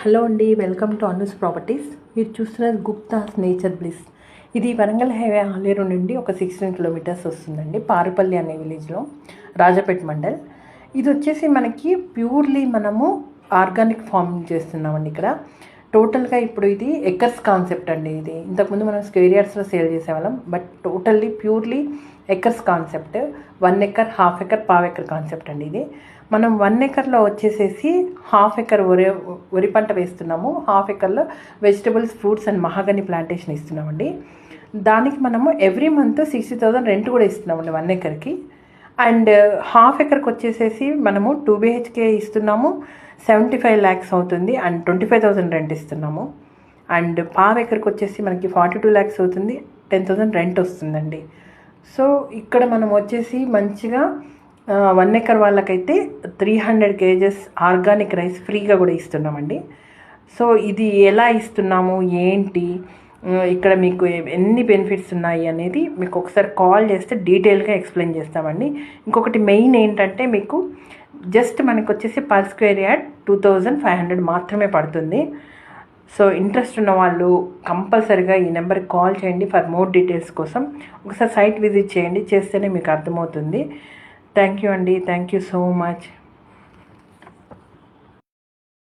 Hello అండి, welcome to Anu's properties. మీరు చూస్తున్నది గుప్తాస్ నేచర్ బ్లిస్. ఇది వరంగల్ హైవే ఆలేరు నుండి ఒక 16 కిలోమీటర్స్ వస్తుందండి. పారుపల్లి అనే విలేజ్లో, రాజపేట్ మండల్. ఇది వచ్చేసి మనకి ప్యూర్లీ మనము ఆర్గానిక్ ఫార్మింగ్ చేస్తున్నామండి ఇక్కడ. టోటల్గా ఇప్పుడు ఇది ఎకర్స్ కాన్సెప్ట్ అండి. ఇది ఇంతకుముందు మనం స్క్వేర్ యార్డ్స్లో సేల్ చేసేవాళ్ళం, but totally purely acres concept. 1 acre, half acre, పావు ఎకర్ కాన్సెప్ట్ అండి ఇది. మనం 1 ఎకర్లో వచ్చేసేసి హాఫ్ ఎకర్ వరి పంట వేస్తున్నాము. హాఫ్ ఎకర్లో vegetables, fruits and mahogany plantation ఇస్తున్నామండి. దానికి మనము ఎవ్రీ మంత్ 60,000 రెంట్ కూడా ఇస్తున్నామండి 1 ఎకర్కి. అండ్ హాఫ్ ఎకర్కి వచ్చేసేసి మనము 2 BHK ఇస్తున్నాము, 75 lakhs అవుతుంది. అండ్ 25,000 రెంట్ ఇస్తున్నాము. అండ్ పావు ఎకర్కి వచ్చేసి మనకి 42 lakhs అవుతుంది, 10,000 రెంట్ వస్తుందండి. సో ఇక్కడ మనం వచ్చేసి మంచిగా 1 ఎకర్ వాళ్ళకైతే 300 kgs ఆర్గానిక్ రైస్ ఫ్రీగా కూడా ఇస్తున్నామండి. సో ఇది ఎలా ఇస్తున్నాము, ఏంటి, ఇక్కడ మీకు ఎన్ని బెనిఫిట్స్ ఉన్నాయి అనేది మీకు ఒకసారి కాల్ చేస్తే డీటెయిల్గా ఎక్స్ప్లెయిన్ చేస్తామండి. ఇంకొకటి మెయిన్ ఏంటంటే, మీకు జస్ట్ మనకు వచ్చేసి పర్ స్క్వేర్ యార్డ్ 2,500 మాత్రమే పడుతుంది. సో ఇంట్రెస్ట్ ఉన్న వాళ్ళు కంపల్సరీగా ఈ నెంబర్కి కాల్ చేయండి ఫర్ మోర్ డీటెయిల్స్ కోసం. ఒకసారి సైట్ విజిట్ చేయండి, చేస్తేనే మీకు అర్థమవుతుంది. థ్యాంక్ యూ అండి. Thank you so much.